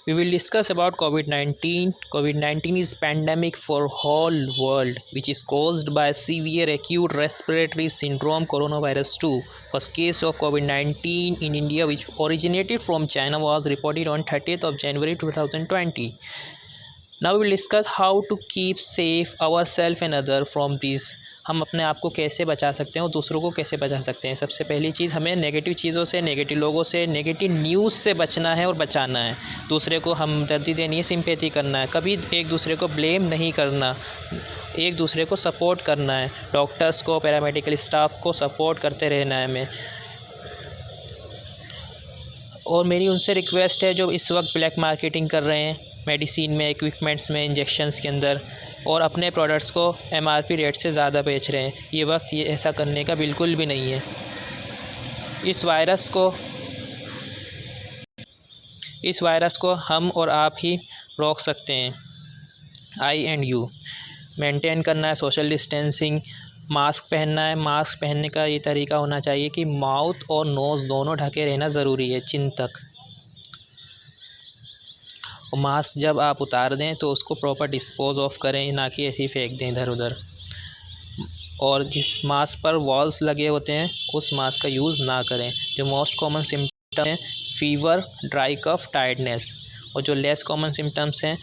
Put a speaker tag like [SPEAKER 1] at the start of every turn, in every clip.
[SPEAKER 1] We will discuss about COVID-19. COVID-19 is pandemic for whole world, which is caused by severe acute respiratory syndrome coronavirus 2. First case of COVID-19 in India, which originated from China, was reported on 30th of January 2020. Now we will discuss how to keep safe ourselves and other from this. हम अपने आप को कैसे बचा सकते हैं और दूसरों को कैसे बचा सकते हैं। सबसे पहली चीज़, हमें नेगेटिव चीज़ों से, नेगेटिव लोगों से, नेगेटिव न्यूज़ से बचना है और बचाना है। दूसरे को हमदर्दी देनी है, सिंपैथी करना है। कभी एक दूसरे को ब्लेम नहीं करना, एक दूसरे को सपोर्ट करना है। डॉक्टर्स को, पैरामेडिकल स्टाफ को सपोर्ट करते रहना है हमें। और मेरी उनसे रिक्वेस्ट है जो इस वक्त ब्लैक मार्केटिंग कर रहे हैं मेडिसिन में, इक्विपमेंट्स में, इंजेक्शंस के अंदर, और अपने प्रोडक्ट्स को एमआरपी रेट से ज़्यादा बेच रहे हैं, ये वक्त ये ऐसा करने का बिल्कुल भी नहीं है। इस वायरस को हम और आप ही रोक सकते हैं। आई एंड यू मेंटेन करना है सोशल डिस्टेंसिंग, मास्क पहनना है। मास्क पहनने का ये तरीका होना चाहिए कि माउथ और नोज़ दोनों ढके रहना ज़रूरी है, चिन तक। और मास्क जब आप उतार दें तो उसको प्रॉपर डिस्पोज ऑफ करें, ना कि ऐसे ही फेंक दें इधर उधर। और जिस मास्क पर वॉल्स लगे होते हैं उस मास्क का यूज़ ना करें। जो मोस्ट कॉमन सिम्टम हैं, फीवर, ड्राई कफ, टायर्डनेस। और जो लेस कॉमन सिम्टम्स हैं,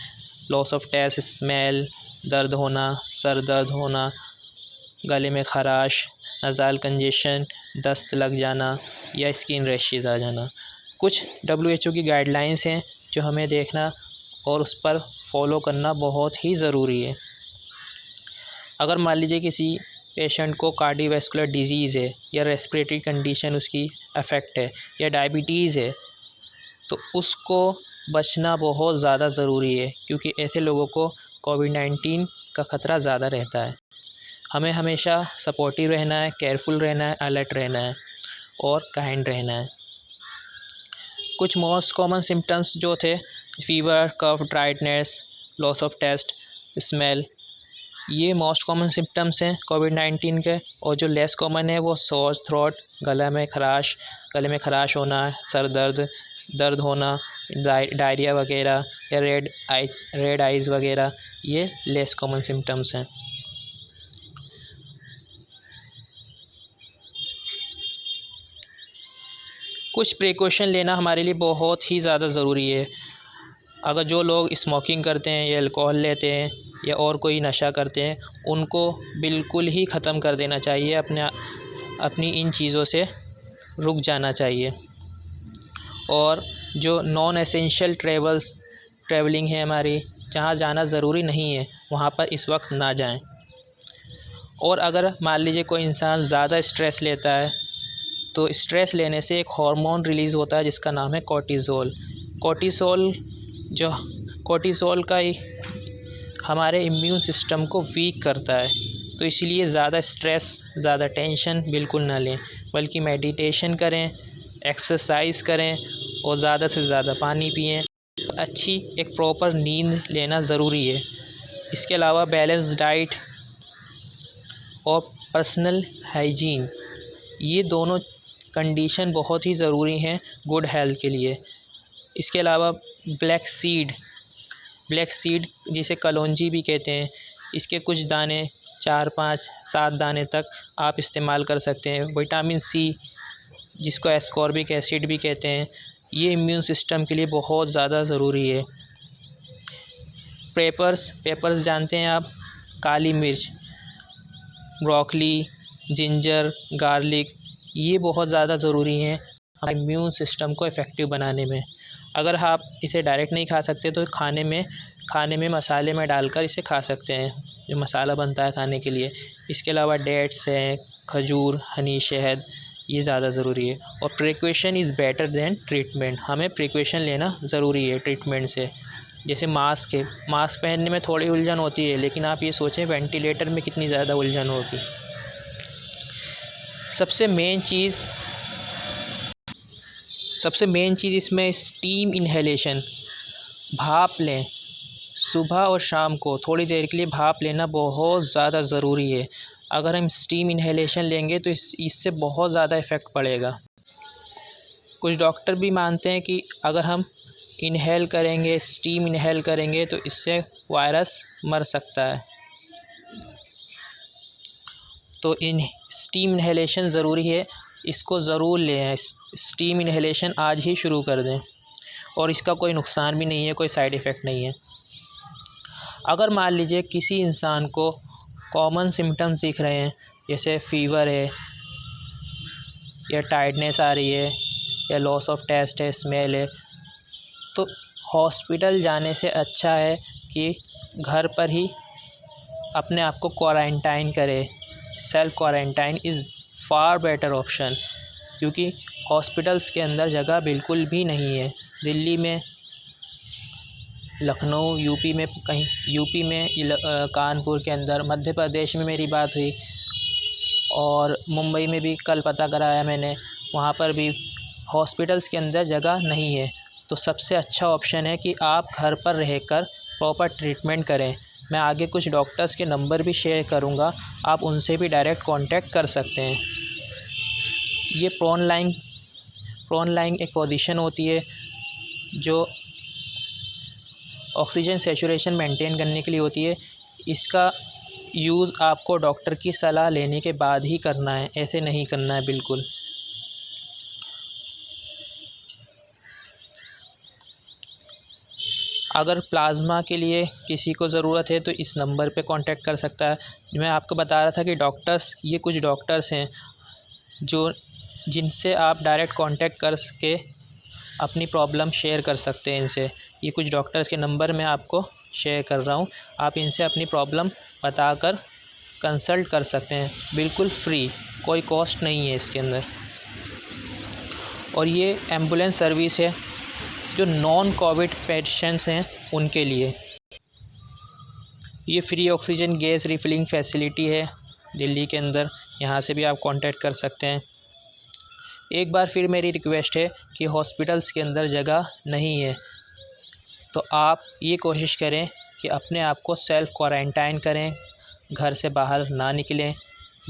[SPEAKER 1] लॉस ऑफ टेस्ट, स्मेल, दर्द होना, सर दर्द होना, गले में खराश, नज़ाल कंजेशन, दस्त लग जाना या स्किन रैशेज़ आ जाना। कुछ WHO की गाइडलाइंस हैं जो हमें देखना और उस पर फॉलो करना बहुत ही ज़रूरी है। अगर मान लीजिए किसी पेशेंट को कार्डियोवैस्कुलर डिजीज़ है या रेस्पिरेटरी कंडीशन उसकी अफेक्ट है या डायबिटीज़ है, तो उसको बचना बहुत ज़्यादा ज़रूरी है, क्योंकि ऐसे लोगों को COVID-19 का ख़तरा ज़्यादा रहता है। हमें हमेशा सपोर्टिव रहना है, केयरफुल रहना है, अलर्ट रहना है और काइंड रहना है। कुछ मोस्ट कॉमन सिम्टम्स जो थे, fever, cough, tiredness, loss of taste, smell, ये मोस्ट कॉमन सिम्टम्स हैं COVID-19 के। और जो लेस कॉमन है वो सोर थ्रोट, गले में खराश होना, सर दर्द होना, डायरिया वगैरह या रेड आइज़ वगैरह, ये लेस कॉमन सिम्टम्स हैं। कुछ प्रिकॉशन लेना हमारे लिए बहुत ही ज़्यादा ज़रूरी है। अगर जो लोग स्मोकिंग करते हैं या अल्कोहल लेते हैं या और कोई नशा करते हैं, उनको बिल्कुल ही ख़त्म कर देना चाहिए, अपनी इन चीज़ों से रुक जाना चाहिए। और जो नॉन एसेंशियल ट्रैवलिंग है हमारी, जहाँ जाना ज़रूरी नहीं है वहाँ पर इस वक्त ना जाएं। और अगर मान लीजिए कोई इंसान ज़्यादा स्ट्रेस लेता है, तो स्ट्रेस लेने से एक हार्मोन रिलीज़ होता है जिसका नाम है कोर्टिज़ोल। कोर्टिज़ोल का हमारे इम्यून सिस्टम को वीक करता है। तो इसीलिए ज़्यादा स्ट्रेस, ज़्यादा टेंशन बिल्कुल ना लें, बल्कि मेडिटेशन करें, एक्सरसाइज करें और ज़्यादा से ज़्यादा पानी पिएं। अच्छी एक प्रॉपर नींद लेना ज़रूरी है। इसके अलावा बैलेंस डाइट और पर्सनल हाइजीन, ये दोनों कंडीशन बहुत ही ज़रूरी हैं गुड हेल्थ के लिए। इसके अलावा ब्लैक सीड जिसे कलौंजी भी कहते हैं, इसके कुछ दाने 4, 5, 7 दाने तक आप इस्तेमाल कर सकते हैं। विटामिन सी, जिसको एस्कॉर्बिक एसिड भी कहते हैं, ये इम्यून सिस्टम के लिए बहुत ज़्यादा ज़रूरी है। पेपर्स जानते हैं आप, काली मिर्च, ब्रोकली, जिंजर, गार्लिक, ये बहुत ज़्यादा ज़रूरी हैं हमारे इम्यून सिस्टम को इफ़ेक्टिव बनाने में। अगर आप इसे डायरेक्ट नहीं खा सकते तो खाने में मसाले में डालकर इसे खा सकते हैं, जो मसाला बनता है खाने के लिए। इसके अलावा डेट्स हैं, खजूर, हनी, शहद, ये ज़्यादा ज़रूरी है। और precaution is better than treatment, हमें प्रिकॉशन लेना ज़रूरी है ट्रीटमेंट से। जैसे मास्क है, मास्क पहनने में थोड़ी उलझन होती है, लेकिन आप ये सोचें वेंटिलेटर में कितनी ज़्यादा उलझन होगी। सबसे मेन चीज़ इसमें स्टीम इन्हेलेशन, भाप लें। सुबह और शाम को थोड़ी देर के लिए भाप लेना बहुत ज़्यादा ज़रूरी है। अगर हम स्टीम इन्हेलेशन लेंगे तो इससे बहुत ज़्यादा इफ़ेक्ट पड़ेगा। कुछ डॉक्टर भी मानते हैं कि अगर हम इनहेल करेंगे, स्टीम इनहेल करेंगे तो इससे वायरस मर सकता है। तो इन स्टीम इनहेलेशन ज़रूरी है, इसको ज़रूर लें। स्टीम इनहेलेशन आज ही शुरू कर दें और इसका कोई नुकसान भी नहीं है, कोई साइड इफ़ेक्ट नहीं है। अगर मान लीजिए किसी इंसान को कॉमन सिम्टम्स दिख रहे हैं, जैसे फ़ीवर है या टायर्डनेस आ रही है या लॉस ऑफ टेस्ट है, स्मेल है, तो हॉस्पिटल जाने से अच्छा है कि घर पर ही अपने आप को क्वारंटाइन करे। Self quarantine is far better option, क्योंकि हॉस्पिटल्स के अंदर जगह बिल्कुल भी नहीं है। दिल्ली में, लखनऊ, यूपी में कानपुर के अंदर, मध्य प्रदेश में मेरी बात हुई, और मुंबई में भी कल पता कराया मैंने, वहाँ पर भी हॉस्पिटल्स के अंदर जगह नहीं है। तो सबसे अच्छा ऑप्शन है कि आप घर पर रहकर प्रॉपर ट्रीटमेंट करें। मैं आगे कुछ डॉक्टर्स के नंबर भी शेयर करूँगा, आप उनसे भी डायरेक्ट कांटेक्ट कर सकते हैं। ये प्रोन लाइन एक पोजीशन होती है जो ऑक्सीजन सैचुरेशन मेंटेन करने के लिए होती है। इसका यूज़ आपको डॉक्टर की सलाह लेने के बाद ही करना है, ऐसे नहीं करना है बिल्कुल। अगर प्लाज्मा के लिए किसी को ज़रूरत है तो इस नंबर पे कांटेक्ट कर सकता है। मैं आपको बता रहा था कि ये कुछ डॉक्टर्स हैं जिनसे आप डायरेक्ट कांटेक्ट कर के अपनी प्रॉब्लम शेयर कर सकते हैं इनसे। ये कुछ डॉक्टर्स के नंबर मैं आपको शेयर कर रहा हूँ, आप इनसे अपनी प्रॉब्लम बताकर कंसल्ट कर सकते हैं, बिल्कुल फ्री, कोई कॉस्ट नहीं है इसके अंदर। और ये एम्बुलेंस सर्विस है जो नॉन कोविड पेशेंट्स हैं उनके लिए। ये free oxygen gas refilling facility है दिल्ली के अंदर, यहाँ से भी आप कांटेक्ट कर सकते हैं। एक बार फिर मेरी रिक्वेस्ट है कि हॉस्पिटल्स के अंदर जगह नहीं है तो आप ये कोशिश करें कि अपने आप को सेल्फ़ क्वारंटाइन करें, घर से बाहर ना निकलें,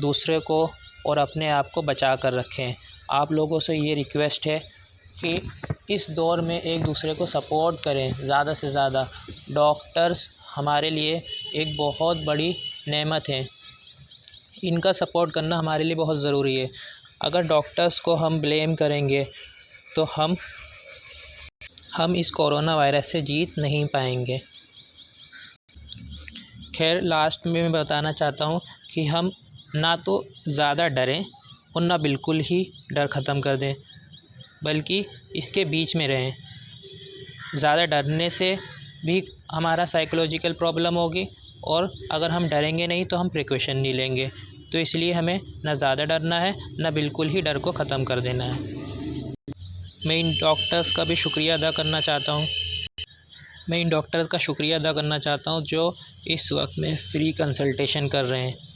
[SPEAKER 1] दूसरे को और अपने आप को बचा कर रखें। आप लोगों से ये रिक्वेस्ट है कि इस दौर में एक दूसरे को सपोर्ट करें ज़्यादा से ज़्यादा। डॉक्टर्स हमारे लिए एक बहुत बड़ी नेमत हैं, इनका सपोर्ट करना हमारे लिए बहुत ज़रूरी है। अगर डॉक्टर्स को हम ब्लेम करेंगे तो हम इस कोरोना वायरस से जीत नहीं पाएंगे। खैर, लास्ट में मैं बताना चाहता हूँ कि हम ना तो ज़्यादा डरें और ना बिल्कुल ही डर ख़त्म कर दें, बल्कि इसके बीच में रहें। ज़्यादा डरने से भी हमारा साइकोलॉजिकल प्रॉब्लम होगी, और अगर हम डरेंगे नहीं तो हम प्रिकॉशन नहीं लेंगे। तो इसलिए हमें ना ज़्यादा डरना है, ना बिल्कुल ही डर को ख़त्म कर देना है। मैं इन डॉक्टर्स का शुक्रिया अदा करना चाहता हूँ जो इस वक्त में फ्री कंसल्टेशन कर रहे हैं।